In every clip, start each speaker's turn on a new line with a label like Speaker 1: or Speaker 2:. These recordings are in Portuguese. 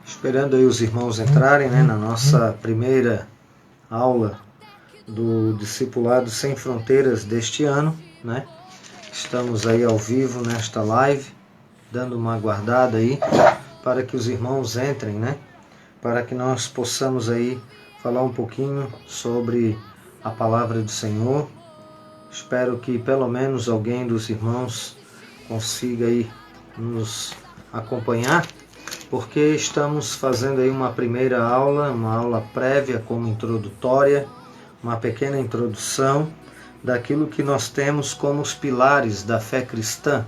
Speaker 1: Esperando aí os irmãos entrarem, né, na nossa primeira aula do Discipulado Sem Fronteiras deste ano, né? Estamos aí ao vivo nesta live, dando uma aguardada aí para que os irmãos entrem, né? Para que nós possamos aí falar um pouquinho sobre a palavra do Senhor. Espero que pelo menos alguém dos irmãos consiga aí nos acompanhar, porque estamos fazendo aí uma primeira aula, uma aula prévia como introdutória, uma pequena introdução daquilo que nós temos como os pilares da fé cristã.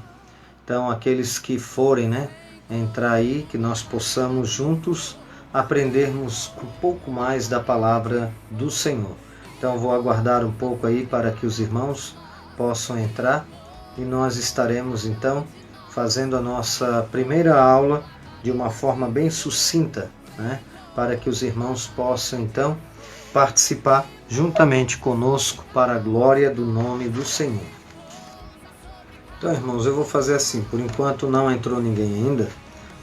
Speaker 1: Então, aqueles que forem, né, entrar aí, que nós possamos juntos aprendermos um pouco mais da palavra do Senhor. Então, vou aguardar um pouco aí para que os irmãos possam entrar e nós estaremos então fazendo a nossa primeira aula de uma forma bem sucinta, né, para que os irmãos possam então participar juntamente conosco para a glória do nome do Senhor. Então, irmãos, eu vou fazer assim, por enquanto não entrou ninguém ainda,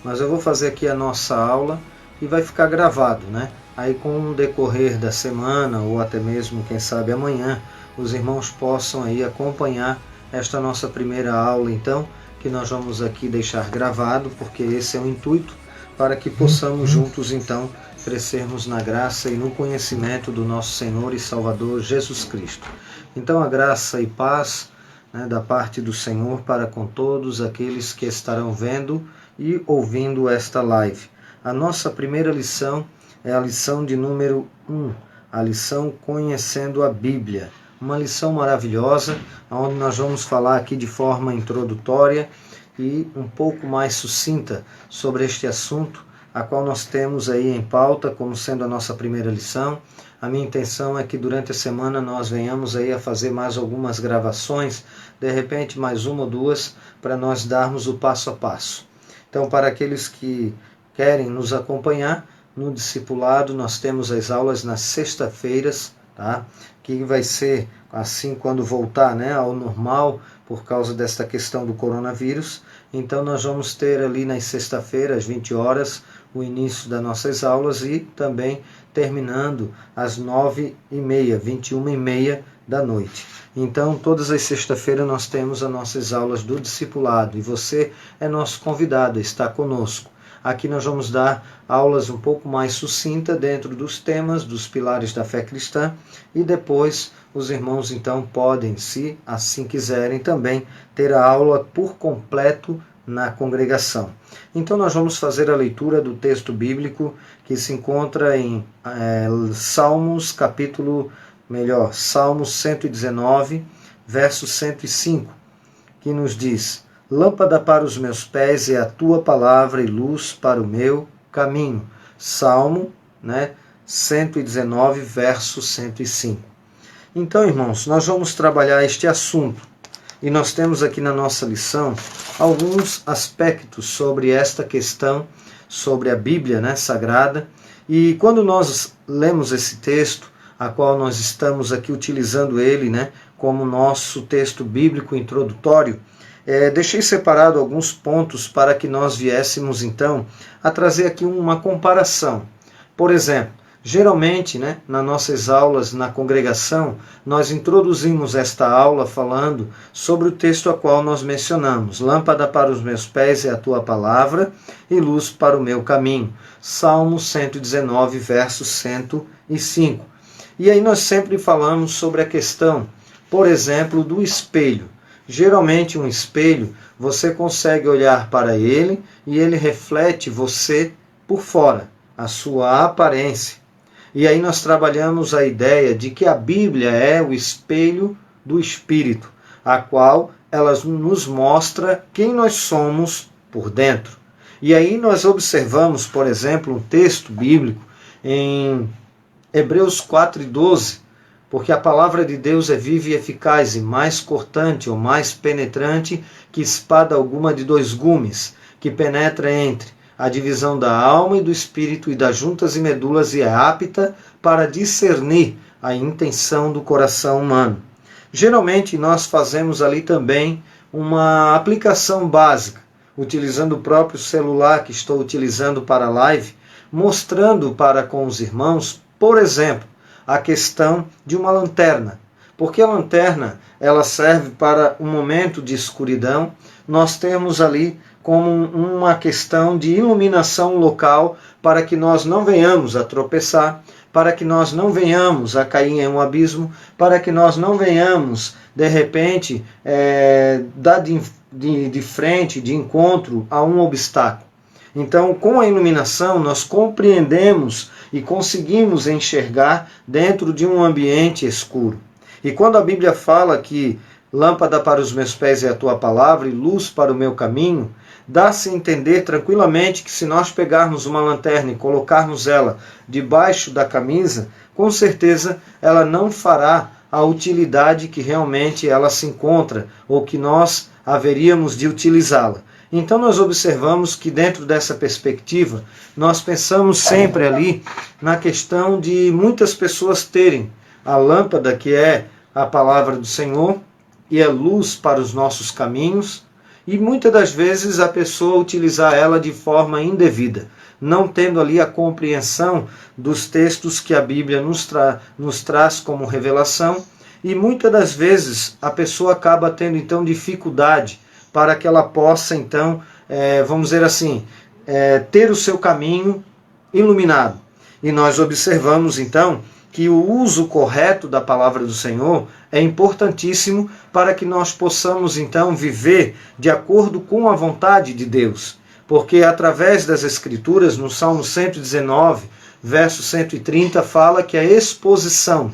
Speaker 1: mas eu vou fazer aqui a nossa aula e vai ficar gravado, né? Aí com o decorrer da semana, ou até mesmo, quem sabe, amanhã, os irmãos possam aí acompanhar esta nossa primeira aula, então, que nós vamos aqui deixar gravado, porque esse é o intuito, para que possamos juntos, então, crescermos na graça e no conhecimento do nosso Senhor e Salvador Jesus Cristo. Então, a graça e paz, né, da parte do Senhor para com todos aqueles que estarão vendo e ouvindo esta live. A nossa primeira lição é a lição de número 1, a lição Conhecendo a Bíblia. Uma lição maravilhosa, onde nós vamos falar aqui de forma introdutória e um pouco mais sucinta sobre este assunto, a qual nós temos aí em pauta como sendo a nossa primeira lição. A minha intenção é que durante a semana nós venhamos aí a fazer mais algumas gravações, de repente mais uma ou duas, para nós darmos o passo a passo. Então, para aqueles que querem nos acompanhar no discipulado, nós temos as aulas nas sextas-feiras, tá? Que vai ser assim quando voltar, né, ao normal, por causa desta questão do coronavírus. Então nós vamos ter ali nas sexta-feiras, às 20 horas, o início das nossas aulas e também terminando às 9h30, 21h30 da noite. Então todas as sextas-feiras nós temos as nossas aulas do discipulado e você é nosso convidado a estar conosco. Aqui nós vamos dar aulas um pouco mais sucintas dentro dos temas, dos pilares da fé cristã, e depois os irmãos então podem, se assim quiserem, também ter a aula por completo na congregação. Então nós vamos fazer a leitura do texto bíblico que se encontra em Salmos 119, verso 105, que nos diz: Lâmpada para os meus pés é a tua palavra e luz para o meu caminho. Salmo, 119, verso 105. Então, irmãos, nós vamos trabalhar este assunto. E nós temos aqui na nossa lição alguns aspectos sobre esta questão, sobre a Bíblia, sagrada. E quando nós lemos esse texto, a qual nós estamos aqui utilizando ele, como nosso texto bíblico introdutório, deixei separado alguns pontos para que nós viéssemos então a trazer aqui uma comparação. Por exemplo, geralmente, nas nossas aulas na congregação, nós introduzimos esta aula falando sobre o texto a qual nós mencionamos. Lâmpada para os meus pés é a tua palavra e luz para o meu caminho. Salmo 119, verso 105. E aí nós sempre falamos sobre a questão, por exemplo, do espelho. Geralmente um espelho, você consegue olhar para ele e ele reflete você por fora, a sua aparência. E aí nós trabalhamos a ideia de que a Bíblia é o espelho do Espírito, a qual ela nos mostra quem nós somos por dentro. E aí nós observamos, por exemplo, um texto bíblico em Hebreus 4:12, porque a palavra de Deus é viva e eficaz e mais cortante ou mais penetrante que espada alguma de 2 gumes, que penetra entre a divisão da alma e do espírito e das juntas e medulas e é apta para discernir a intenção do coração humano. Geralmente nós fazemos ali também uma aplicação básica, utilizando o próprio celular que estou utilizando para a live, mostrando para com os irmãos, por exemplo, a questão de uma lanterna. Porque a lanterna, ela serve para um momento de escuridão. Nós temos ali como uma questão de iluminação local para que nós não venhamos a tropeçar, para que nós não venhamos a cair em um abismo, para que nós não venhamos, de repente, dar de frente, de encontro a um obstáculo. Então, com a iluminação, nós compreendemos e conseguimos enxergar dentro de um ambiente escuro. E quando a Bíblia fala que lâmpada para os meus pés é a tua palavra e luz para o meu caminho, dá-se a entender tranquilamente que se nós pegarmos uma lanterna e colocarmos ela debaixo da camisa, com certeza ela não fará a utilidade que realmente ela se encontra ou que nós haveríamos de utilizá-la. Então nós observamos que dentro dessa perspectiva, nós pensamos sempre ali na questão de muitas pessoas terem a lâmpada, que é a palavra do Senhor, e a luz para os nossos caminhos, e muitas das vezes a pessoa utilizar ela de forma indevida, não tendo ali a compreensão dos textos que a Bíblia nos traz como revelação, e muitas das vezes a pessoa acaba tendo então dificuldade para que ela possa então, vamos dizer assim, ter o seu caminho iluminado. E nós observamos então que o uso correto da palavra do Senhor é importantíssimo para que nós possamos então viver de acordo com a vontade de Deus. Porque através das Escrituras, no Salmo 119, verso 130, fala que a exposição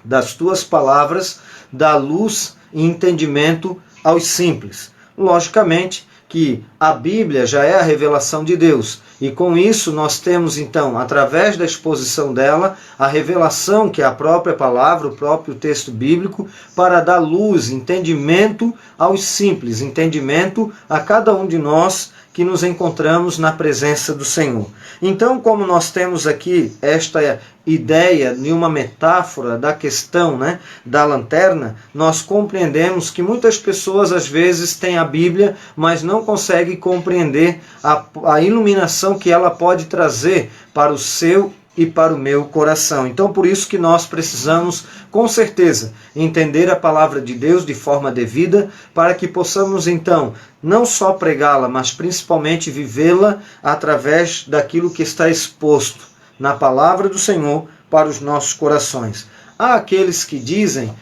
Speaker 1: das tuas palavras dá luz e entendimento aos simples. Logicamente que a Bíblia já é a revelação de Deus, e com isso nós temos então, através da exposição dela, a revelação que é a própria palavra, o próprio texto bíblico, para dar luz, entendimento aos simples, entendimento a cada um de nós que nos encontramos na presença do Senhor. Então, como nós temos aqui esta ideia de uma metáfora da questão, da lanterna, nós compreendemos que muitas pessoas às vezes têm a Bíblia, mas não conseguem compreender a iluminação que ela pode trazer para o seu e para o meu coração. Então, por isso que nós precisamos, com certeza, entender a palavra de Deus de forma devida, para que possamos, então, não só pregá-la, mas principalmente vivê-la através daquilo que está exposto na palavra do Senhor para os nossos corações. Há aqueles que dizem,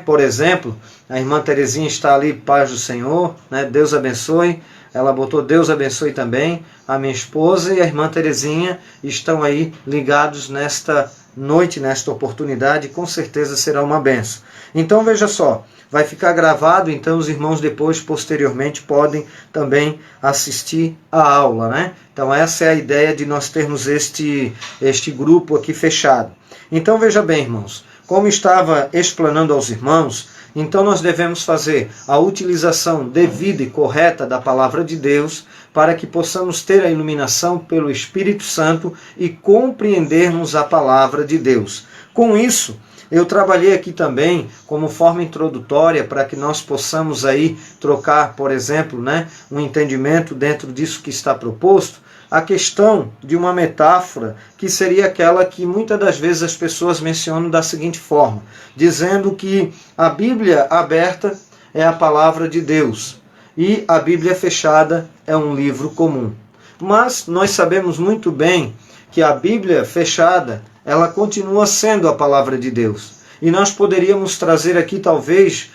Speaker 1: por exemplo, a irmã Terezinha está ali, paz do Senhor, Deus abençoe. Ela botou Deus abençoe também. A minha esposa e a irmã Terezinha estão aí ligados nesta noite, nesta oportunidade. Com certeza será uma benção. Então veja só, vai ficar gravado, então os irmãos depois, posteriormente, podem também assistir a aula, Então essa é a ideia de nós termos este grupo aqui fechado. Então veja bem, irmãos, como estava explanando aos irmãos, então nós devemos fazer a utilização devida e correta da palavra de Deus para que possamos ter a iluminação pelo Espírito Santo e compreendermos a palavra de Deus. Com isso, eu trabalhei aqui também como forma introdutória para que nós possamos aí trocar, por exemplo, um entendimento dentro disso que está proposto, a questão de uma metáfora que seria aquela que muitas das vezes as pessoas mencionam da seguinte forma, dizendo que a Bíblia aberta é a palavra de Deus e a Bíblia fechada é um livro comum. Mas nós sabemos muito bem que a Bíblia fechada, ela continua sendo a palavra de Deus. E nós poderíamos trazer aqui talvez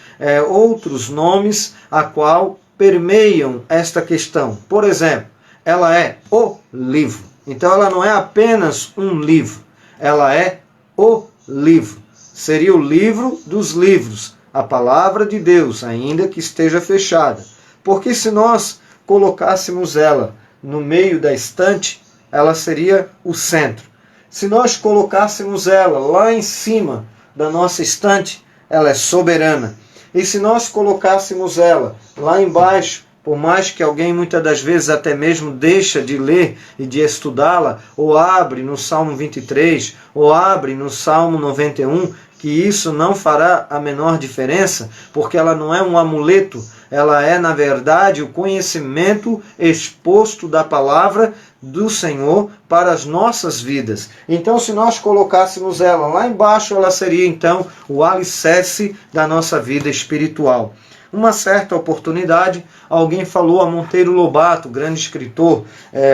Speaker 1: outros nomes a qual permeiam esta questão. Por exemplo, ela é o livro. Então ela não é apenas um livro, ela é o livro. Seria o livro dos livros, a palavra de Deus, ainda que esteja fechada. Porque se nós colocássemos ela no meio da estante, ela seria o centro. Se nós colocássemos ela lá em cima da nossa estante, ela é soberana. E se nós colocássemos ela lá embaixo, por mais que alguém muitas das vezes até mesmo deixa de ler e de estudá-la, ou abre no Salmo 23, ou abre no Salmo 91, que isso não fará a menor diferença, porque ela não é um amuleto, ela é, na verdade, o conhecimento exposto da palavra do Senhor para as nossas vidas. Então, se nós colocássemos ela lá embaixo, ela seria, então, o alicerce da nossa vida espiritual. Uma certa oportunidade, alguém falou a Monteiro Lobato, grande escritor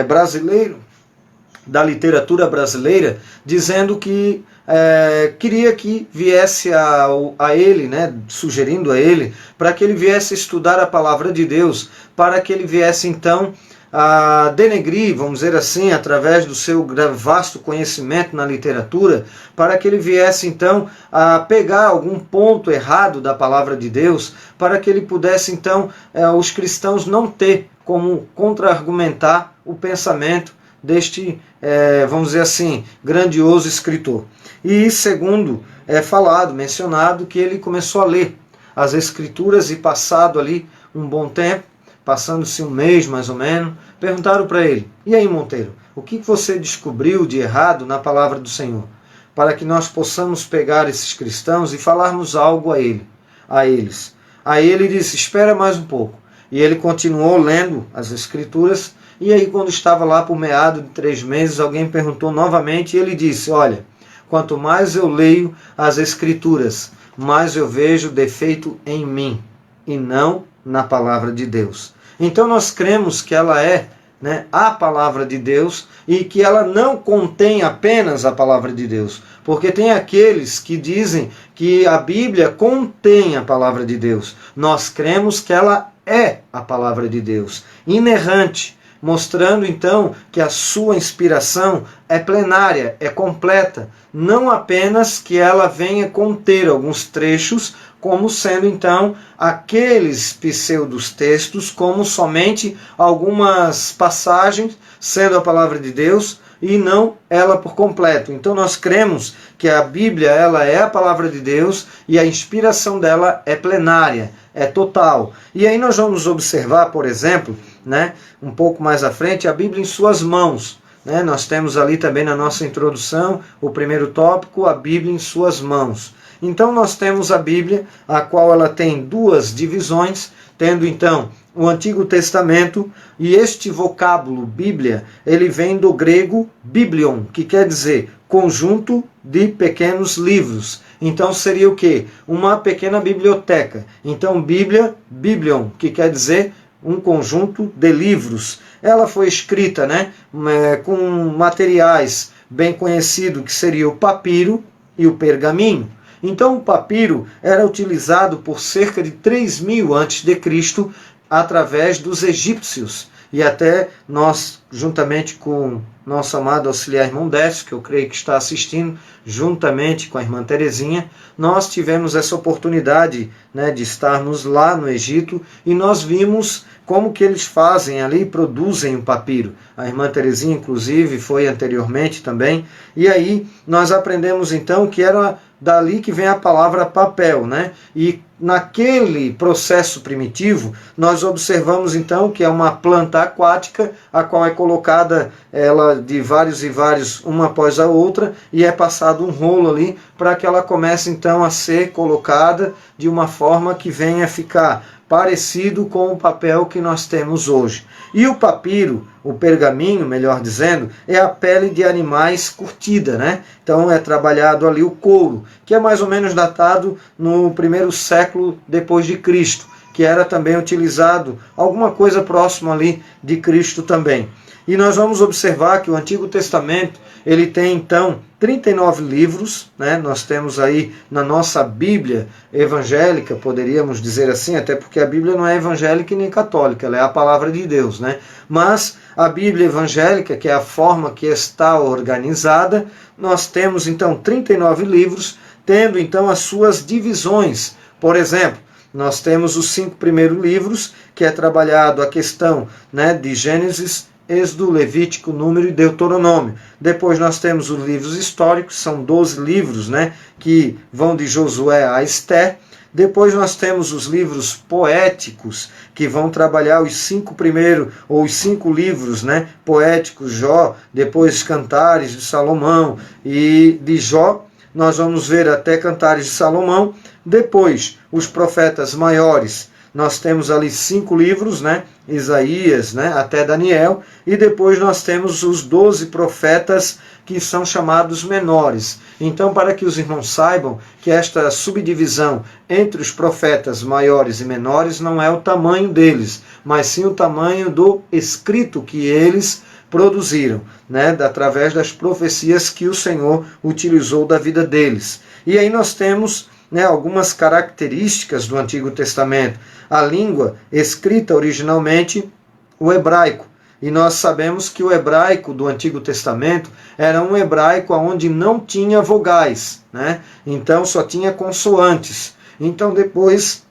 Speaker 1: brasileiro, da literatura brasileira, dizendo que queria que viesse a ele, né, sugerindo a ele, para que ele viesse estudar a palavra de Deus, para que ele viesse então a denegrir, vamos dizer assim, através do seu vasto conhecimento na literatura, para que ele viesse então a pegar algum ponto errado da palavra de Deus, para que ele pudesse então os cristãos não ter como contra-argumentar o pensamento deste, vamos dizer assim, grandioso escritor. E segundo mencionado, que ele começou a ler as escrituras e passado ali um bom tempo, passando-se um mês mais ou menos, perguntaram para ele: e aí, Monteiro, o que você descobriu de errado na palavra do Senhor? Para que nós possamos pegar esses cristãos e falarmos algo a eles. Aí ele disse: espera mais um pouco. E ele continuou lendo as escrituras, e aí quando estava lá por meado de 3 meses, alguém perguntou novamente, e ele disse: olha, quanto mais eu leio as escrituras, mais eu vejo defeito em mim, e não na palavra de Deus. Então nós cremos que ela é, né, a palavra de Deus, e que ela não contém apenas a palavra de Deus, porque tem aqueles que dizem que a Bíblia contém a palavra de Deus. Nós cremos que ela é a palavra de Deus, inerrante, mostrando então que a sua inspiração é plenária, é completa, não apenas que ela venha conter alguns trechos, como sendo então aqueles pseudos textos, como somente algumas passagens, sendo a palavra de Deus, e não ela por completo. Então nós cremos que a Bíblia ela é a palavra de Deus e a inspiração dela é plenária, é total. E aí nós vamos observar, por exemplo, né, um pouco mais à frente, a Bíblia em suas mãos. Né? Nós temos ali também na nossa introdução, o primeiro tópico, a Bíblia em suas mãos. Então nós temos a Bíblia, a qual ela tem 2 divisões, tendo então o Antigo Testamento, e este vocábulo Bíblia, ele vem do grego biblion, que quer dizer conjunto de pequenos livros. Então seria o quê? Uma pequena biblioteca. Então Bíblia, biblion, que quer dizer um conjunto de livros. Ela foi escrita, né, com materiais bem conhecidos, que seria o papiro e o pergaminho. Então o papiro era utilizado por cerca de 3000 a.C. através dos egípcios. E até nós, juntamente com nosso amado auxiliar irmão Décio, que eu creio que está assistindo, juntamente com a irmã Terezinha, nós tivemos essa oportunidade, né, de estarmos lá no Egito, e nós vimos como que eles fazem ali, produzem o papiro. A irmã Terezinha, inclusive, foi anteriormente também. E aí nós aprendemos então que era dali que vem a palavra papel, né? E naquele processo primitivo, nós observamos então que é uma planta aquática, a qual é colocada ela de vários e vários, uma após a outra, e é passado um rolo ali para que ela comece então a ser colocada de uma forma que venha a ficar parecido com o papel que nós temos hoje. E o papiro, o pergaminho, melhor dizendo, é a pele de animais curtida, né? Então é trabalhado ali o couro, que é mais ou menos datado no 1º século depois de Cristo, que era também utilizado alguma coisa próxima ali de Cristo também. E nós vamos observar que o Antigo Testamento, ele tem então 39 livros, né? Nós temos aí na nossa Bíblia evangélica, poderíamos dizer assim, até porque a Bíblia não é evangélica nem católica, ela é a palavra de Deus, né? Mas a Bíblia evangélica, que é a forma que está organizada, nós temos então 39 livros, tendo então as suas divisões. Por exemplo, nós temos os 5 primeiros livros, que é trabalhado a questão, né, de Gênesis, Êxodo, Levítico, Número e Deuteronômio. Depois nós temos os livros históricos, são 12 livros, né, que vão de Josué a Esther. Depois nós temos os livros poéticos, que vão trabalhar os 5 primeiros, ou os 5 livros, né, poéticos, Jó, depois Cantares de Salomão, e de Jó nós vamos ver até Cantares de Salomão. Depois, os profetas maiores, nós temos ali 5 livros, né? Isaías, né? Até Daniel. E depois nós temos os 12 profetas que são chamados menores. Então, para que os irmãos saibam que esta subdivisão entre os profetas maiores e menores não é o tamanho deles, mas sim o tamanho do escrito que eles produziram, né? Através das profecias que o Senhor utilizou da vida deles. E aí nós temos, né, algumas características do Antigo Testamento. A língua escrita originalmente, o hebraico. E nós sabemos que o hebraico do Antigo Testamento era um hebraico onde não tinha vogais, né? Então só tinha consoantes. Então depois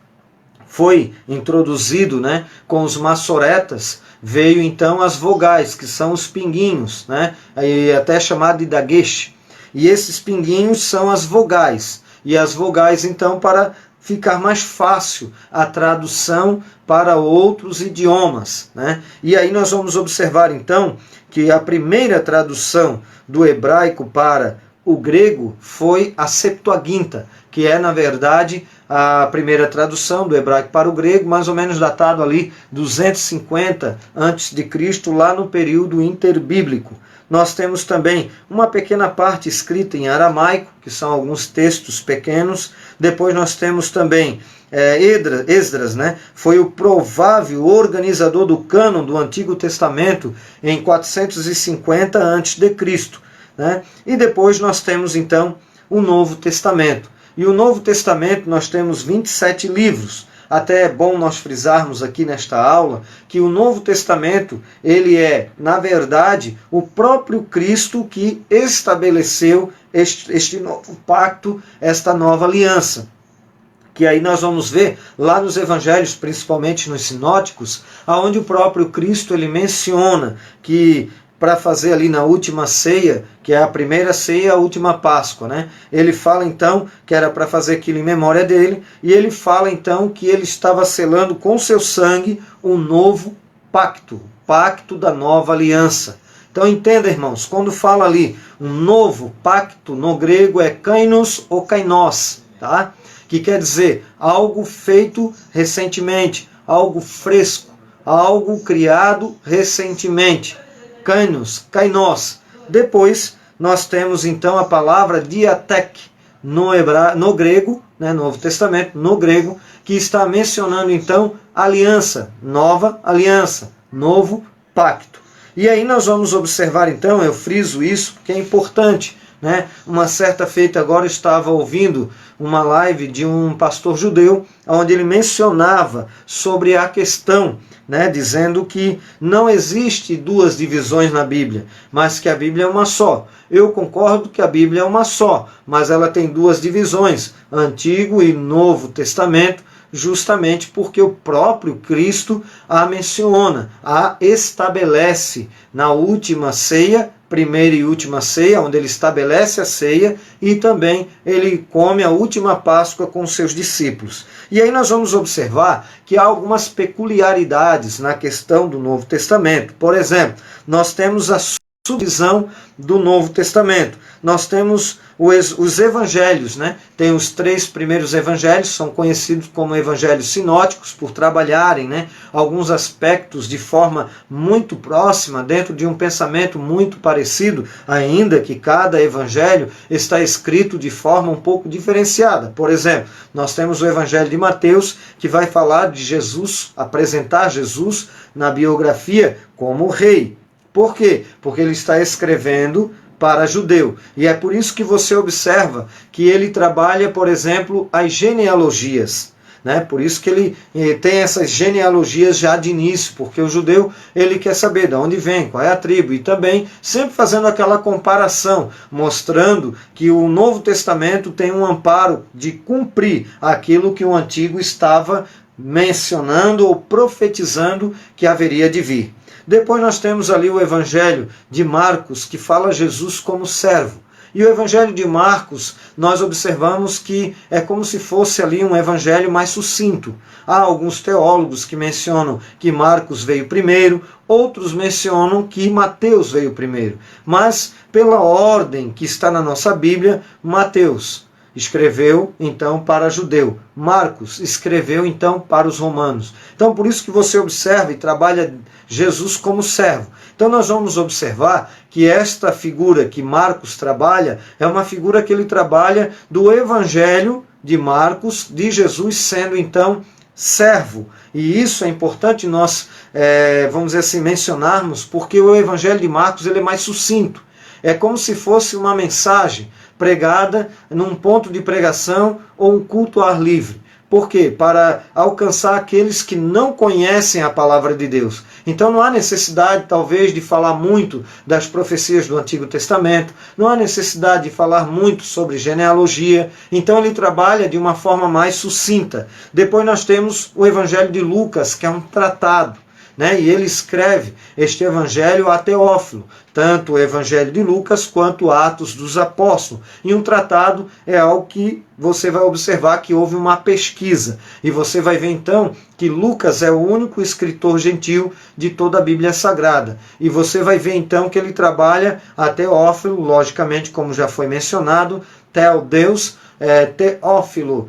Speaker 1: foi introduzido, né, com os massoretas, veio então as vogais, que são os pinguinhos, né? E até chamado de dagesh. E esses pinguinhos são as vogais. E as vogais, então, para ficar mais fácil a tradução para outros idiomas, né? E aí nós vamos observar, então, que a primeira tradução do hebraico para o grego foi a Septuaginta, que é, na verdade, a primeira tradução do hebraico para o grego, mais ou menos datado ali 250 a.C., lá no período interbíblico. Nós temos também uma pequena parte escrita em aramaico, que são alguns textos pequenos. Depois nós temos também Esdras, né? Foi o provável organizador do cânon do Antigo Testamento em 450 a.C., né? E depois nós temos então o Novo Testamento. E o Novo Testamento nós temos 27 livros. Até é bom nós frisarmos aqui nesta aula que o Novo Testamento, ele é, na verdade, o próprio Cristo que estabeleceu este novo pacto, esta nova aliança. Que aí nós vamos ver lá nos evangelhos, principalmente nos sinóticos, aonde o próprio Cristo ele menciona que para fazer ali na última ceia, que é a primeira ceia e a última Páscoa, né? Ele fala então que era para fazer aquilo em memória dele, e ele fala então que ele estava selando com seu sangue um novo pacto, o pacto da nova aliança. Então entenda, irmãos, quando fala ali um novo pacto, no grego é kainos ou kainos, tá? Que quer dizer algo feito recentemente, algo fresco, algo criado recentemente. Kainos. Depois nós temos então a palavra diatek no grego, né, Novo Testamento, no grego, que está mencionando então aliança, nova aliança, novo pacto. E aí nós vamos observar então, eu friso isso porque é importante, né? Uma certa feita agora eu estava ouvindo uma live de um pastor judeu, onde ele mencionava sobre a questão, né, dizendo que não existe duas divisões na Bíblia, mas que a Bíblia é uma só. Eu concordo que a Bíblia é uma só, mas ela tem duas divisões, Antigo e Novo Testamento, justamente porque o próprio Cristo a menciona, a estabelece na última ceia, primeira e última ceia, onde ele estabelece a ceia, e também ele come a última Páscoa com seus discípulos. E aí nós vamos observar que há algumas peculiaridades na questão do Novo Testamento. Por exemplo, nós temos a subdivisão do Novo Testamento. Nós temos os evangelhos, né? Tem os 3 primeiros evangelhos, são conhecidos como evangelhos sinóticos, por trabalharem, né, alguns aspectos de forma muito próxima, dentro de um pensamento muito parecido, ainda que cada evangelho está escrito de forma um pouco diferenciada. Por exemplo, nós temos o evangelho de Mateus, que vai falar de Jesus, apresentar Jesus na biografia como rei. Por quê? Porque ele está escrevendo para judeu. E é por isso que você observa que ele trabalha, por exemplo, as genealogias, né? Por isso que ele tem essas genealogias já de início, porque o judeu ele quer saber de onde vem, qual é a tribo, e também sempre fazendo aquela comparação, mostrando que o Novo Testamento tem um amparo de cumprir aquilo que o Antigo estava mencionando ou profetizando que haveria de vir. Depois nós temos ali o Evangelho de Marcos, que fala Jesus como servo. E o Evangelho de Marcos, nós observamos que é como se fosse ali um evangelho mais sucinto. Há alguns teólogos que mencionam que Marcos veio primeiro, outros mencionam que Mateus veio primeiro. Mas, pela ordem que está na nossa Bíblia, Mateus escreveu então para judeu. Marcos escreveu então para os romanos. Então por isso que você observa e trabalha Jesus como servo. Então nós vamos observar que esta figura que Marcos trabalha é uma figura que ele trabalha do Evangelho de Marcos, de Jesus sendo então servo. E isso é importante nós, vamos dizer assim, mencionarmos, porque o Evangelho de Marcos ele é mais sucinto. É como se fosse uma mensagem pregada num ponto de pregação ou um culto ao ar livre. Por quê? Para alcançar aqueles que não conhecem a palavra de Deus. Então não há necessidade, talvez, de falar muito das profecias do Antigo Testamento, não há necessidade de falar muito sobre genealogia. Então ele trabalha de uma forma mais sucinta. Depois nós temos o Evangelho de Lucas, que é um tratado. E ele escreve este evangelho a Teófilo, tanto o evangelho de Lucas quanto Atos dos Apóstolos. E um tratado é algo que você vai observar que houve uma pesquisa. E você vai ver então que Lucas é o único escritor gentil de toda a Bíblia Sagrada. E você vai ver então que ele trabalha a Teófilo, logicamente, como já foi mencionado, Deus, Teófilo,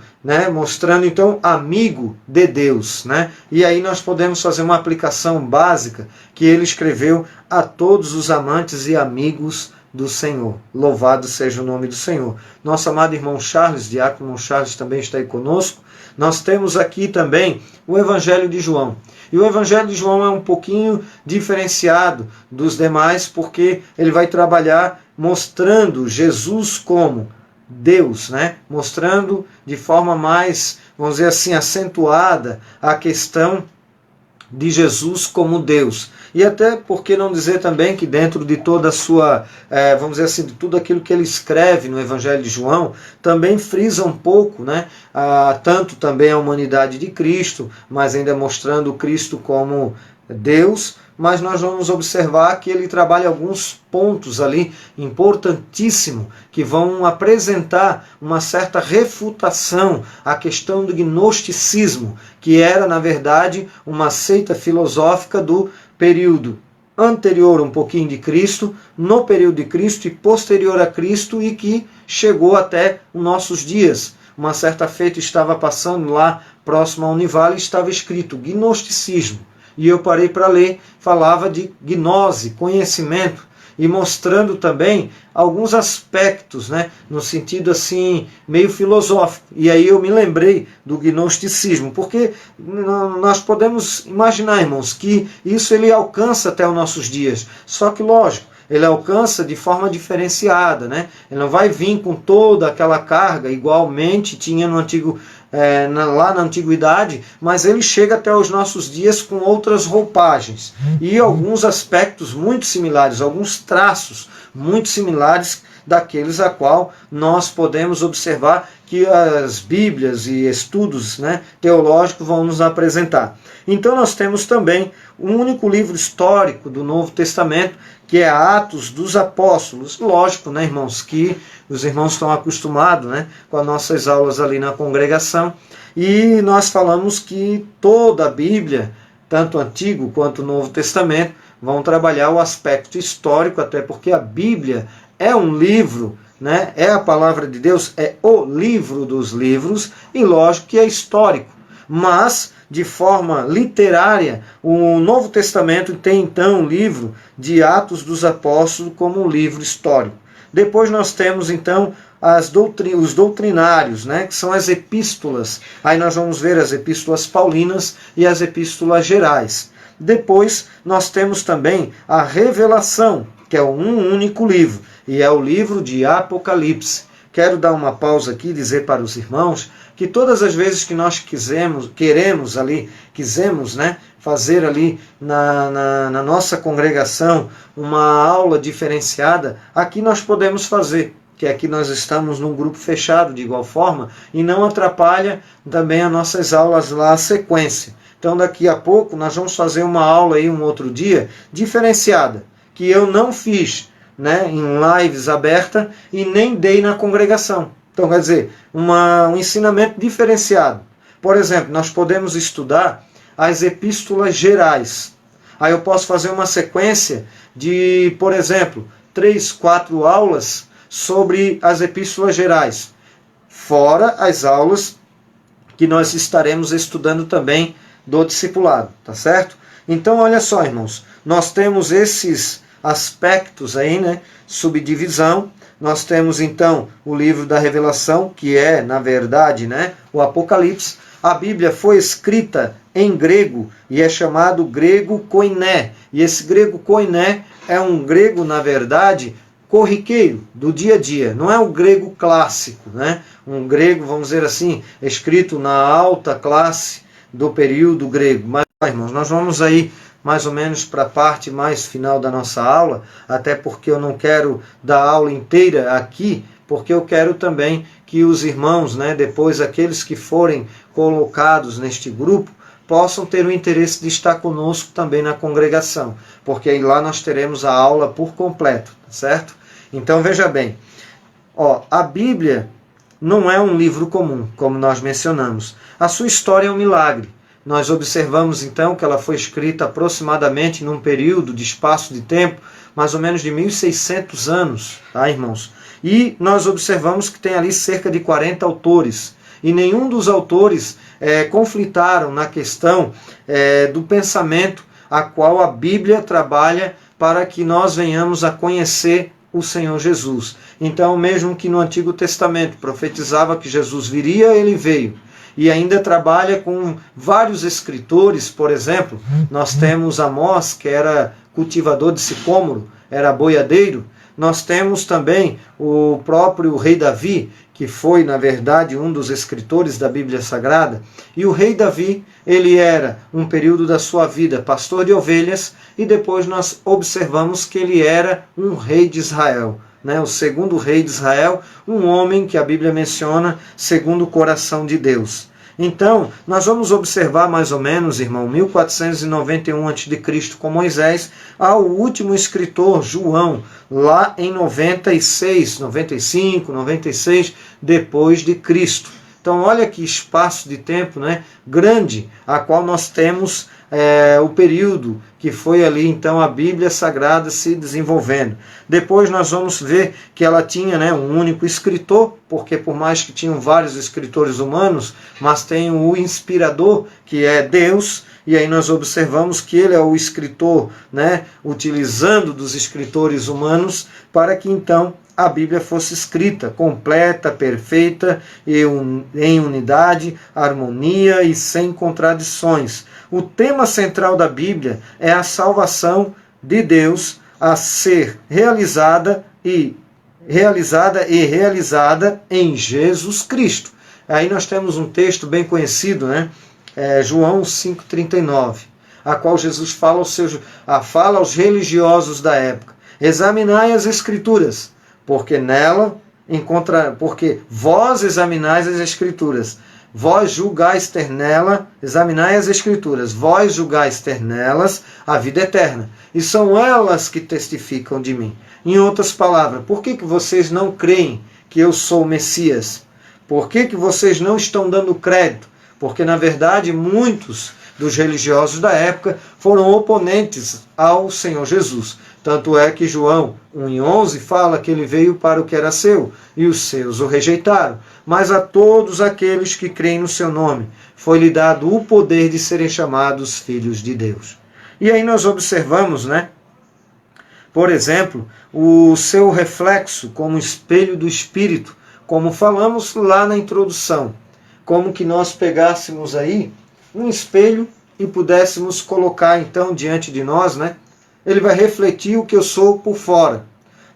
Speaker 1: mostrando então amigo de Deus. E aí nós podemos fazer uma aplicação básica que ele escreveu a todos os amantes e amigos do Senhor. Louvado seja o nome do Senhor. Nosso amado irmão Charles, diácono Charles, também está aí conosco. Nós temos aqui também o Evangelho de João. E o Evangelho de João é um pouquinho diferenciado dos demais, porque ele vai trabalhar mostrando Jesus como Deus, mostrando de forma mais, vamos dizer assim, acentuada a questão de Jesus como Deus. E até, por que não dizer também que dentro de toda a sua, vamos dizer assim, de tudo aquilo que ele escreve no Evangelho de João, também frisa um pouco, tanto também a humanidade de Cristo, mas ainda mostrando Cristo como Deus. Mas nós vamos observar que ele trabalha alguns pontos ali importantíssimos que vão apresentar uma certa refutação à questão do gnosticismo, que era, na verdade, uma seita filosófica do período anterior um pouquinho de Cristo, no período de Cristo e posterior a Cristo, e que chegou até os nossos dias. Uma certa feita estava passando lá próximo a Univale e estava escrito gnosticismo. E eu parei para ler, falava de gnose, conhecimento, e mostrando também alguns aspectos, no sentido assim, meio filosófico. E aí eu me lembrei do gnosticismo, porque nós podemos imaginar, irmãos, que isso ele alcança até os nossos dias. Só que, lógico, ele alcança de forma diferenciada, Ele não vai vir com toda aquela carga, igualmente tinha no antigo lá na antiguidade, mas ele chega até os nossos dias com outras roupagens e alguns aspectos muito similares, alguns traços muito similares daqueles a qual nós podemos observar que as Bíblias e estudos teológicos vão nos apresentar. Então nós temos também um único livro histórico do Novo Testamento, que é Atos dos Apóstolos. Lógico, irmãos, que os irmãos estão acostumados com as nossas aulas ali na congregação, e nós falamos que toda a Bíblia, tanto o Antigo quanto o Novo Testamento, vão trabalhar o aspecto histórico, até porque a Bíblia é um livro, é a palavra de Deus, é o livro dos livros, e lógico que é histórico. Mas, de forma literária, o Novo Testamento tem então o livro de Atos dos Apóstolos como um livro histórico. Depois nós temos então os doutrinários, que são as epístolas. Aí nós vamos ver as epístolas paulinas e as epístolas gerais. Depois nós temos também a Revelação, que é um único livro, e é o livro de Apocalipse. Quero dar uma pausa aqui e dizer para os irmãos que todas as vezes que nós queremos fazer ali na nossa congregação uma aula diferenciada, aqui nós podemos fazer, que aqui nós estamos num grupo fechado de igual forma, e não atrapalha também as nossas aulas lá, a sequência. Então daqui a pouco nós vamos fazer uma aula aí um outro dia, diferenciada, que eu não fiz né, em lives abertas e nem dei na congregação. Então, quer dizer, um ensinamento diferenciado. Por exemplo, nós podemos estudar as epístolas gerais. Aí eu posso fazer uma sequência de, por exemplo, 3, 4 aulas sobre as epístolas gerais, fora as aulas que nós estaremos estudando também do discipulado, tá certo? Então, olha só, irmãos, nós temos esses aspectos aí, né? Subdivisão. Nós temos, então, o livro da Revelação, que é, na verdade, né, o Apocalipse. A Bíblia foi escrita em grego e é chamado grego koiné. E esse grego koiné é um grego, na verdade, corriqueiro, do dia a dia. Não é o grego clássico, né? Um grego, vamos dizer assim, escrito na alta classe do período grego. Mas, irmãos, nós vamos aí mais ou menos para a parte mais final da nossa aula, até porque eu não quero dar a aula inteira aqui, porque eu quero também que os irmãos, né, depois aqueles que forem colocados neste grupo, possam ter o interesse de estar conosco também na congregação, porque aí lá nós teremos a aula por completo, certo? Então veja bem, a Bíblia não é um livro comum, como nós mencionamos. A sua história é um milagre. Nós observamos então que ela foi escrita aproximadamente num período de espaço de tempo, mais ou menos de 1600 anos, tá, irmãos? E nós observamos que tem ali cerca de 40 autores. E nenhum dos autores conflitaram na questão do pensamento a qual a Bíblia trabalha para que nós venhamos a conhecer o Senhor Jesus. Então, mesmo que no Antigo Testamento profetizava que Jesus viria, ele veio. E ainda trabalha com vários escritores, por exemplo, nós temos Amós, que era cultivador de sicômoro, era boiadeiro. Nós temos também o próprio rei Davi, que foi, na verdade, um dos escritores da Bíblia Sagrada. E o rei Davi, ele era, um período da sua vida, pastor de ovelhas, e depois nós observamos que ele era um rei de Israel, né? O segundo rei de Israel, um homem que a Bíblia menciona segundo o coração de Deus. Então, nós vamos observar mais ou menos, irmão, 1491 a.C. com Moisés, ao último escritor, João, lá em 96, 95, 96, depois de Cristo. Então, olha que espaço de tempo, né, grande, a qual nós temos o período que foi ali, então, a Bíblia Sagrada se desenvolvendo. Depois nós vamos ver que ela tinha, né, um único escritor, porque por mais que tinham vários escritores humanos, mas tem o inspirador, que é Deus, e aí nós observamos que ele é o escritor, né, utilizando dos escritores humanos, para que então a Bíblia fosse escrita, completa, perfeita, em unidade, harmonia e sem contradições. O tema central da Bíblia é a salvação de Deus a ser realizada em Jesus Cristo. Aí nós temos um texto bem conhecido, né? João 5,39, a qual Jesus fala aos religiosos da época: examinai as Escrituras, porque vós examinais as Escrituras, vós julgais ter nela, examinai as Escrituras, vós julgais ter nelas a vida eterna, e são elas que testificam de mim. Em outras palavras, por que vocês não creem que eu sou o Messias? Por que vocês não estão dando crédito? Porque, na verdade, muitos dos religiosos da época foram oponentes ao Senhor Jesus. Tanto é que João 1,11 fala que ele veio para o que era seu, e os seus o rejeitaram. Mas a todos aqueles que creem no seu nome, foi-lhe dado o poder de serem chamados filhos de Deus. E aí nós observamos, né, por exemplo, o seu reflexo como espelho do Espírito, como falamos lá na introdução. Como que nós pegássemos aí um espelho e pudéssemos colocar então diante de nós, né? Ele vai refletir o que eu sou por fora.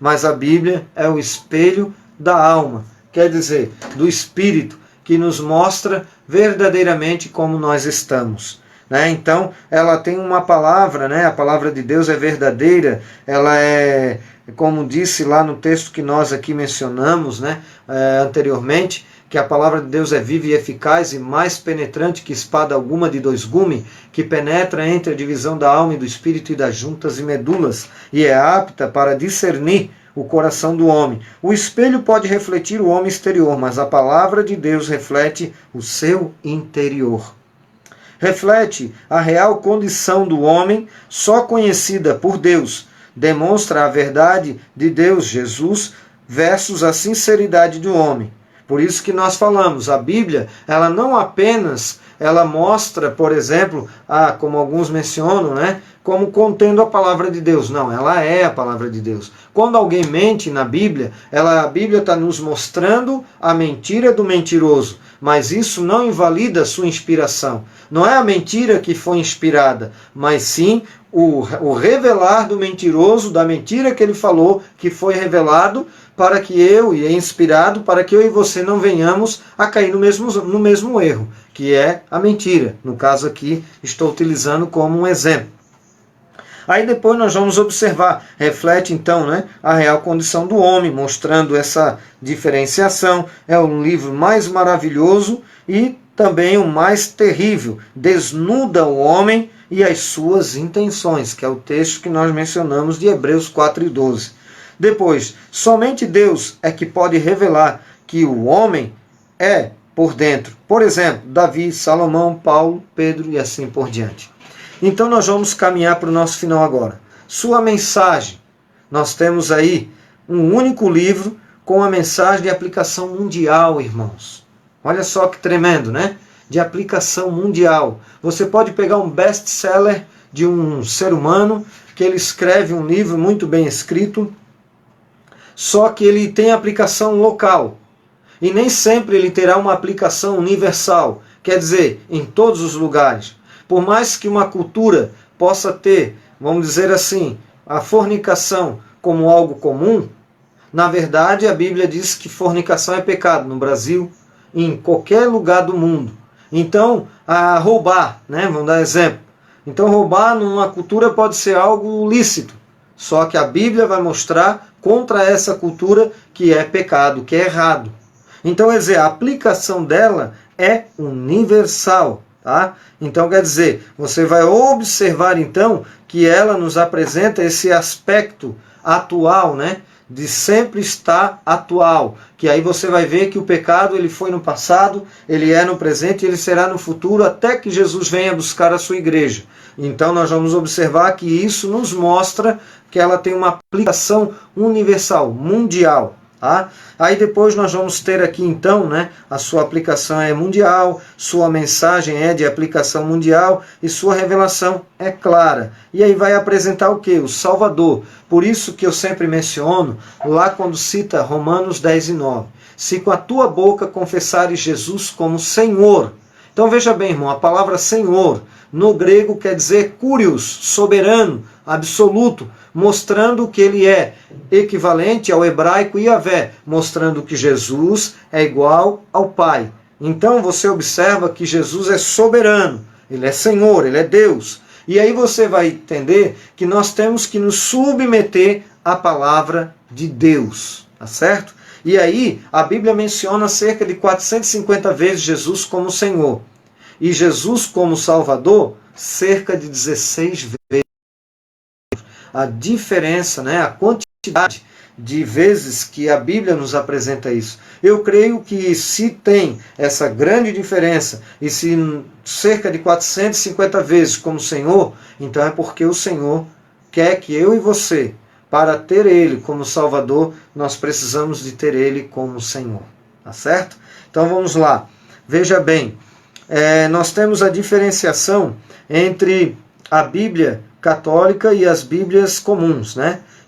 Speaker 1: Mas a Bíblia é o espelho da alma, quer dizer, do Espírito, que nos mostra verdadeiramente como nós estamos. Né? Então, ela tem uma palavra, né? A palavra de Deus é verdadeira, ela é, como disse lá no texto que nós aqui mencionamos, né, anteriormente, que a palavra de Deus é viva e eficaz e mais penetrante que espada alguma de dois gumes, que penetra entre a divisão da alma e do espírito e das juntas e medulas, e é apta para discernir o coração do homem. O espelho pode refletir o homem exterior, mas a palavra de Deus reflete o seu interior. Reflete a real condição do homem, só conhecida por Deus. Demonstra a verdade de Deus, Jesus, versus a sinceridade do homem. Por isso que nós falamos, a Bíblia, ela não apenas, ela mostra, por exemplo, como alguns mencionam, como contendo a palavra de Deus. Não, ela é a palavra de Deus. Quando alguém mente na Bíblia, a Bíblia está nos mostrando a mentira do mentiroso, mas isso não invalida a sua inspiração. Não é a mentira que foi inspirada, mas sim o revelar do mentiroso, da mentira que ele falou, que foi revelado, para que e é inspirado para que eu e você não venhamos a cair no mesmo erro, que é a mentira. No caso aqui, estou utilizando como um exemplo. Aí depois nós vamos observar, reflete então a real condição do homem, mostrando essa diferenciação. É o livro mais maravilhoso e também o mais terrível. Desnuda o homem e as suas intenções, que é o texto que nós mencionamos de Hebreus 4:12. Depois, somente Deus é que pode revelar que o homem é por dentro. Por exemplo, Davi, Salomão, Paulo, Pedro e assim por diante. Então nós vamos caminhar para o nosso final agora. Sua mensagem. Nós temos aí um único livro com a mensagem de aplicação mundial, irmãos. Olha só que tremendo, De aplicação mundial. Você pode pegar um best-seller de um ser humano, que ele escreve um livro muito bem escrito, só que ele tem aplicação local. E nem sempre ele terá uma aplicação universal, quer dizer, em todos os lugares. Por mais que uma cultura possa ter, vamos dizer assim, a fornicação como algo comum, na verdade a Bíblia diz que fornicação é pecado no Brasil, em qualquer lugar do mundo. Então, roubar, vamos dar exemplo. Então, roubar numa cultura pode ser algo lícito, só que a Bíblia vai mostrar contra essa cultura que é pecado, que é errado. Então, quer dizer, a aplicação dela é universal. Tá? Então, quer dizer, você vai observar então que ela nos apresenta esse aspecto atual, de sempre estar atual. Que aí você vai ver que o pecado ele foi no passado, ele é no presente e ele será no futuro até que Jesus venha buscar a sua igreja. Então nós vamos observar que isso nos mostra que ela tem uma aplicação universal, mundial. Tá? Aí depois nós vamos ter aqui então, a sua aplicação é mundial, sua mensagem é de aplicação mundial e sua revelação é clara. E aí vai apresentar o quê? O Salvador. Por isso que eu sempre menciono, lá quando cita Romanos 10:9. Se com a tua boca confessares Jesus como Senhor. Então veja bem, irmão, a palavra Senhor no grego quer dizer Kyrios, soberano, absoluto, mostrando que ele é equivalente ao hebraico Yahvé, mostrando que Jesus é igual ao Pai. Então você observa que Jesus é soberano, ele é Senhor, ele é Deus. E aí você vai entender que nós temos que nos submeter à palavra de Deus, tá certo? E aí a Bíblia menciona cerca de 450 vezes Jesus como Senhor. E Jesus como Salvador, cerca de 16 vezes. A diferença, a quantidade de vezes que a Bíblia nos apresenta isso. Eu creio que se tem essa grande diferença, e se cerca de 450 vezes como Senhor, então é porque o Senhor quer que eu e você, para ter Ele como Salvador, nós precisamos de ter Ele como Senhor. Tá certo? Então vamos lá. Veja bem, nós temos a diferenciação entre a Bíblia católica e as Bíblias comuns,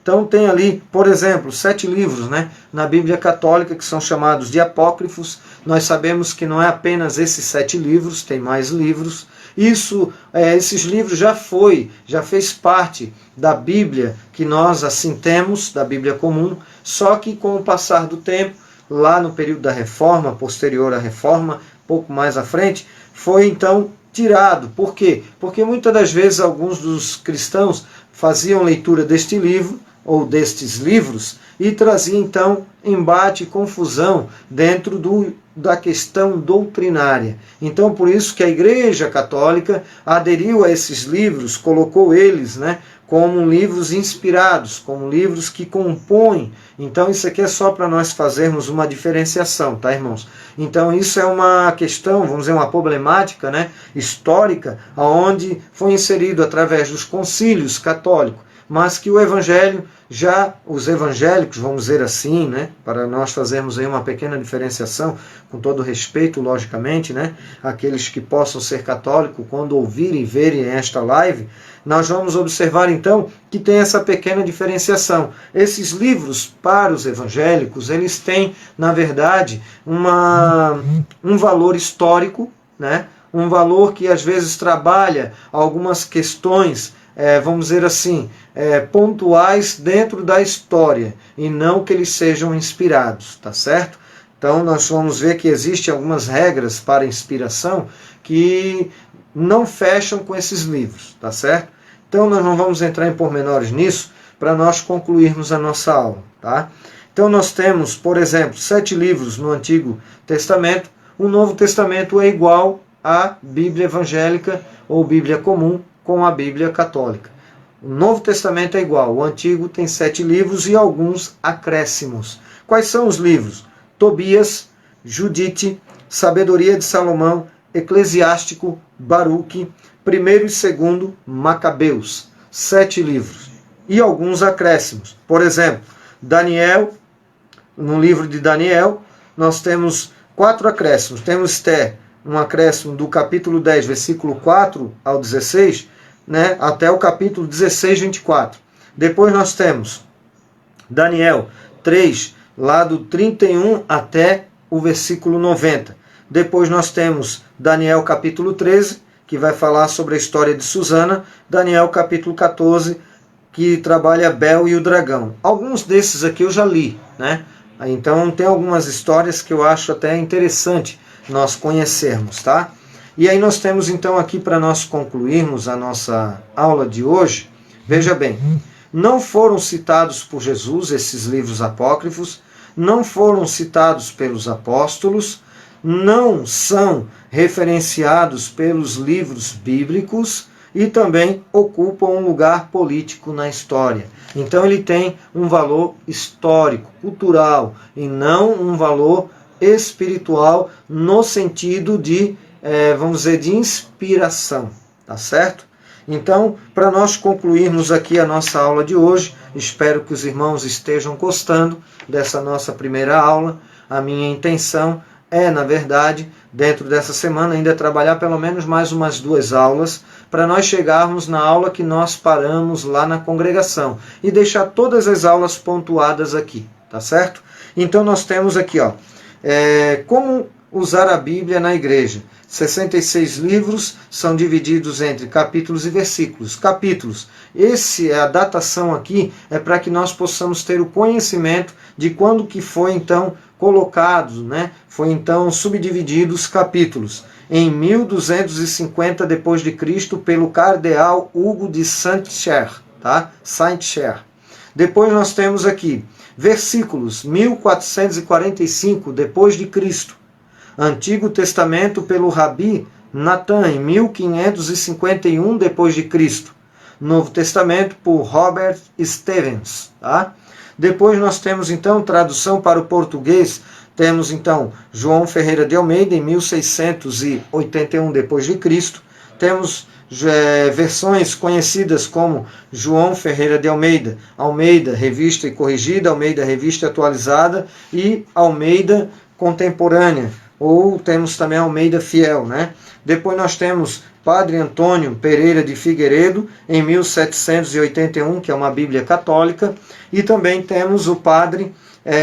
Speaker 1: Então tem ali, por exemplo, 7 livros, na Bíblia católica que são chamados de apócrifos. Nós sabemos que não é apenas esses 7 livros, tem mais livros. Esses livros já fez parte da Bíblia que nós assim temos, da Bíblia comum, só que com o passar do tempo, lá no período da Reforma, posterior à Reforma, pouco mais à frente, foi então tirado. Por quê? Porque muitas das vezes alguns dos cristãos faziam leitura deste livro, ou destes livros, e trazia então embate e confusão dentro da questão doutrinária. Então, por isso que a Igreja Católica aderiu a esses livros, colocou eles, né, como livros inspirados, como livros que compõem. Então, isso aqui é só para nós fazermos uma diferenciação, tá, irmãos? Então, isso é uma questão, vamos dizer, uma problemática, né, histórica, onde foi inserido através dos concílios católicos, mas que o Evangelho, já os evangélicos, vamos dizer assim, né, para nós fazermos aí uma pequena diferenciação, com todo respeito, logicamente, né, aqueles que possam ser católicos, quando ouvirem e verem esta live, nós vamos observar então que tem essa pequena diferenciação. Esses livros para os evangélicos, eles têm, na verdade, um valor histórico, né, um valor que às vezes trabalha algumas questões, vamos dizer assim, pontuais dentro da história, e não que eles sejam inspirados, tá certo? Então nós vamos ver que existem algumas regras para inspiração que não fecham com esses livros, tá certo? Então nós não vamos entrar em pormenores nisso para nós concluirmos a nossa aula, tá? Então nós temos, por exemplo, 7 livros no Antigo Testamento. O Novo Testamento é igual à Bíblia evangélica ou Bíblia comum com a Bíblia católica. O Novo Testamento é igual, o Antigo tem 7 livros e alguns acréscimos. Quais são os livros? Tobias, Judite, Sabedoria de Salomão, Eclesiástico, Baruque, 1º e 2º Macabeus. 7 livros. E alguns acréscimos. Por exemplo, Daniel, no livro de Daniel, nós temos 4 acréscimos. Temos Esther, um acréscimo do capítulo 10, versículo 4 ao 16, né, até o capítulo 16, 24. Depois nós temos Daniel 3, lá do 31 até o versículo 90. Depois nós temos Daniel capítulo 13, que vai falar sobre a história de Susana. Daniel capítulo 14, que trabalha Bel e o dragão. Alguns desses aqui eu já li, né? Então tem algumas histórias que eu acho até interessante nós conhecermos, tá? E aí nós temos então aqui, para nós concluirmos a nossa aula de hoje, veja bem, não foram citados por Jesus esses livros apócrifos, não foram citados pelos apóstolos, não são referenciados pelos livros bíblicos e também ocupam um lugar político na história. Então ele tem um valor histórico, cultural, e não um valor espiritual no sentido de, vamos dizer, de inspiração, tá certo? Então, para nós concluirmos aqui a nossa aula de hoje, espero que os irmãos estejam gostando dessa nossa primeira aula. A minha intenção é, na verdade, dentro dessa semana, ainda trabalhar pelo menos mais umas 2 aulas, para nós chegarmos na aula que nós paramos lá na congregação, e deixar todas as aulas pontuadas aqui, tá certo? Então nós temos aqui, ó, como usar a Bíblia na igreja. 66 livros são divididos entre capítulos e versículos. Capítulos. A datação aqui é para que nós possamos ter o conhecimento de quando que foi então colocado, né? Foi então subdividido os capítulos. Em 1250 d.C. pelo cardeal Hugo de Saint-Cher, tá? Saint-Cher. Depois nós temos aqui versículos, 1445 d.C. Antigo Testamento pelo Rabi Natan, em 1551 d.C. Novo Testamento por Robert Stevens, tá? Depois nós temos então tradução para o português. Temos então João Ferreira de Almeida, em 1681 d.C. Temos versões conhecidas como João Ferreira de Almeida, Almeida Revista e Corrigida, Almeida Revista Atualizada e Almeida Contemporânea, ou temos também Almeida Fiel, né? Depois nós temos Padre Antônio Pereira de Figueiredo, em 1781, que é uma Bíblia católica, e também temos o Padre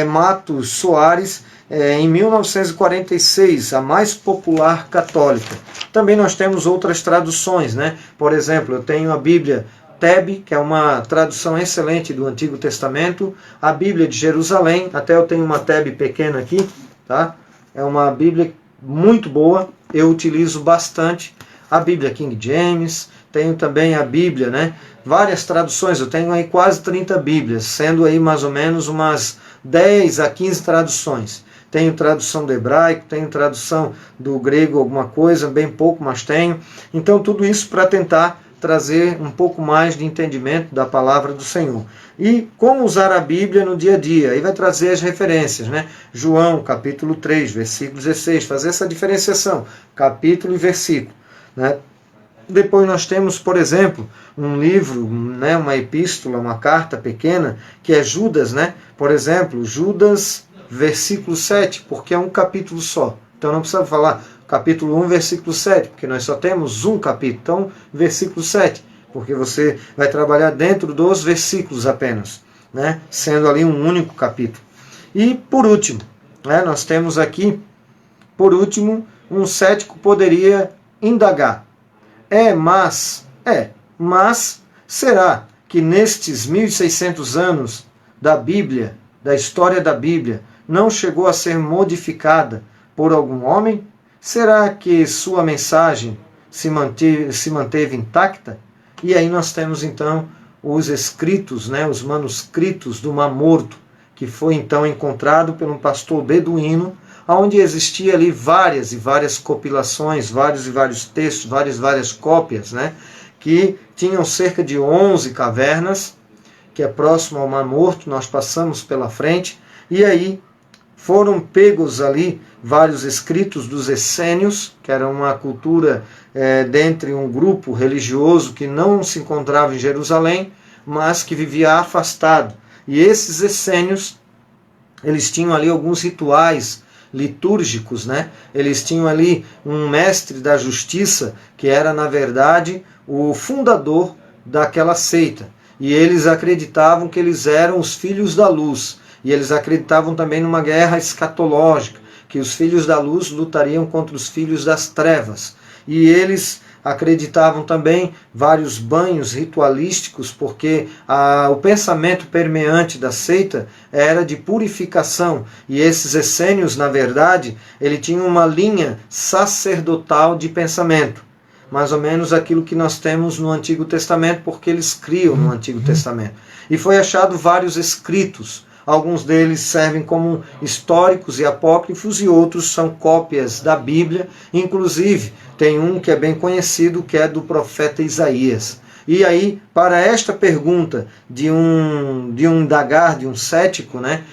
Speaker 1: Matos Soares, em 1946, a mais popular católica. Também nós temos outras traduções, né? Por exemplo, eu tenho a Bíblia Teb, que é uma tradução excelente do Antigo Testamento, a Bíblia de Jerusalém, até eu tenho uma Teb pequena aqui, tá? É uma Bíblia muito boa, eu utilizo bastante. A Bíblia King James, tenho também a Bíblia, né? Várias traduções, eu tenho aí quase 30 Bíblias, sendo aí mais ou menos umas 10 a 15 traduções. tenho tradução do hebraico, tenho tradução do grego alguma coisa, bem pouco, mas tenho. Então tudo isso para tentar trazer um pouco mais de entendimento da palavra do Senhor. E como usar a Bíblia no dia a dia? Aí vai trazer as referências, né? João, capítulo 3, versículo 16, fazer essa diferenciação, capítulo e versículo, né? Depois nós temos, por exemplo, um livro, né, uma epístola, uma carta pequena, que é Judas, né? Por exemplo, Judas, versículo 7, porque é um capítulo só. Então não precisa falar capítulo 1, versículo 7, porque nós só temos um capítulo. Então, versículo 7, porque você vai trabalhar dentro dos versículos apenas, né? Sendo ali um único capítulo. E, por último, né, nós temos aqui, por último, um cético poderia indagar. Mas será que nestes 1600 anos da Bíblia, da história da Bíblia, não chegou a ser modificada por algum homem? Será que sua mensagem se manteve intacta? E aí nós temos então os escritos, né, os manuscritos do Mar Morto, que foi então encontrado por um pastor beduíno, onde existia ali várias e várias compilações, vários e vários textos, várias cópias, né, que tinham cerca de 11 cavernas, que é próximo ao Mar Morto, nós passamos pela frente, e aí foram pegos ali vários escritos dos essênios, que era uma cultura dentre um grupo religioso que não se encontrava em Jerusalém, mas que vivia afastado. E esses essênios, eles tinham ali alguns rituais litúrgicos, né? Eles tinham ali um mestre da justiça, que era, na verdade, o fundador daquela seita. E eles acreditavam que eles eram os filhos da luz. E eles acreditavam também numa guerra escatológica, que os filhos da luz lutariam contra os filhos das trevas. E eles acreditavam também vários banhos ritualísticos, porque o pensamento permeante da seita era de purificação. E esses essênios, na verdade, ele tinha uma linha sacerdotal de pensamento. Mais ou menos aquilo que nós temos no Antigo Testamento, porque eles criam no Antigo Testamento. E foi achado vários escritos. Alguns deles servem como históricos e apócrifos e outros são cópias da Bíblia. Inclusive, tem um que é bem conhecido, que é do profeta Isaías. E aí, para esta pergunta de um indagar, de um cético, né,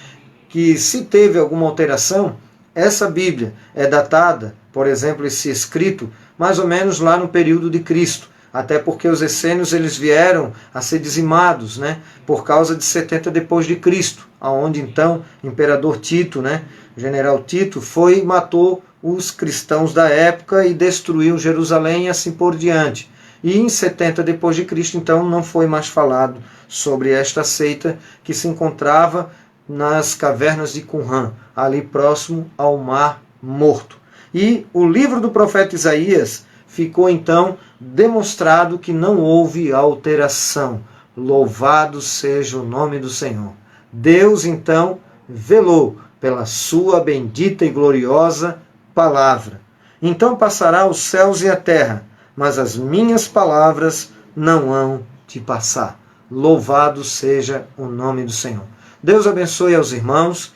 Speaker 1: que se teve alguma alteração, essa Bíblia é datada, por exemplo, esse escrito, mais ou menos lá no período de Cristo. Até porque os essênios eles vieram a ser dizimados, né, por causa de 70 depois de Cristo, aonde então o imperador Tito, né, o general Tito, foi e matou os cristãos da época e destruiu Jerusalém e assim por diante. E em 70 depois de Cristo, então, não foi mais falado sobre esta seita que se encontrava nas cavernas de Qumran, ali próximo ao Mar Morto. E o livro do profeta Isaías ficou então demonstrado que não houve alteração. Louvado seja o nome do Senhor. Deus então velou pela sua bendita e gloriosa palavra. Então passará os céus e a terra, mas as minhas palavras não hão de passar. Louvado seja o nome do Senhor. Deus abençoe aos irmãos.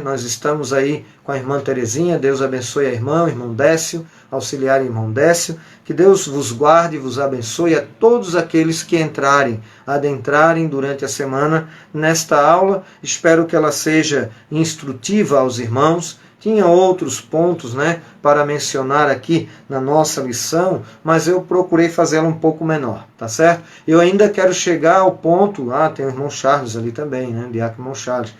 Speaker 1: Nós estamos aí com a irmã Terezinha, Deus abençoe a irmã, o irmão Décio, auxiliar o irmão Décio, que Deus vos guarde e vos abençoe a todos aqueles que adentrarem durante a semana nesta aula. Espero que ela seja instrutiva aos irmãos. Tinha outros pontos, para mencionar aqui na nossa lição, mas eu procurei fazê-la um pouco menor, tá certo? Eu ainda quero chegar ao ponto, tem o irmão Charles ali também, diácono irmão Charles,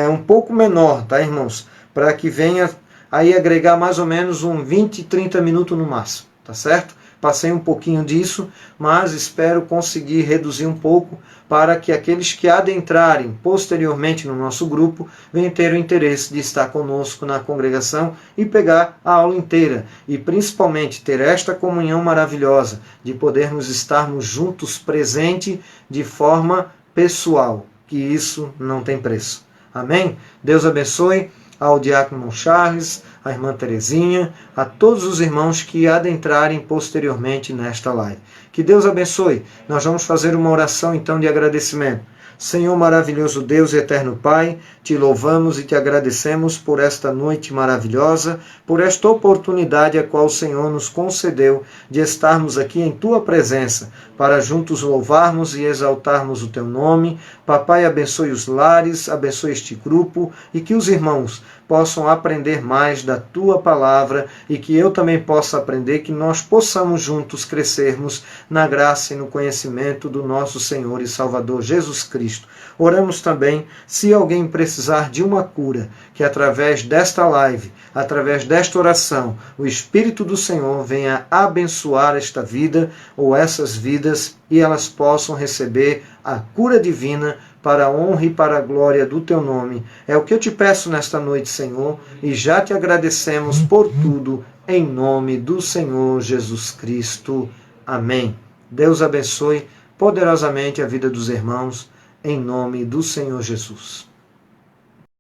Speaker 1: um pouco menor, tá, irmãos? Para que venha aí agregar mais ou menos 20, 30 minutos no máximo, tá certo? Passei um pouquinho disso, mas espero conseguir reduzir um pouco para que aqueles que adentrarem posteriormente no nosso grupo venham ter o interesse de estar conosco na congregação e pegar a aula inteira. E principalmente ter esta comunhão maravilhosa de podermos estarmos juntos presente de forma pessoal, que isso não tem preço. Amém? Deus abençoe ao diácono irmão Charles, à irmã Terezinha, a todos os irmãos que adentrarem posteriormente nesta live. Que Deus abençoe. Nós vamos fazer uma oração então de agradecimento. Senhor maravilhoso Deus e eterno Pai, te louvamos e te agradecemos por esta noite maravilhosa, por esta oportunidade a qual o Senhor nos concedeu de estarmos aqui em tua presença, para juntos louvarmos e exaltarmos o teu nome. Papai, abençoe os lares, abençoe este grupo e que os irmãos possam aprender mais da tua palavra e que eu também possa aprender, que nós possamos juntos crescermos na graça e no conhecimento do nosso Senhor e Salvador Jesus Cristo. Oramos também, se alguém precisar de uma cura, que através desta live, através desta oração, o Espírito do Senhor venha abençoar esta vida ou essas vidas e elas possam receber a cura divina para a honra e para a glória do teu nome. É o que eu te peço nesta noite, Senhor, e já te agradecemos por tudo, em nome do Senhor Jesus Cristo. Amém. Deus abençoe poderosamente a vida dos irmãos, em nome do Senhor Jesus.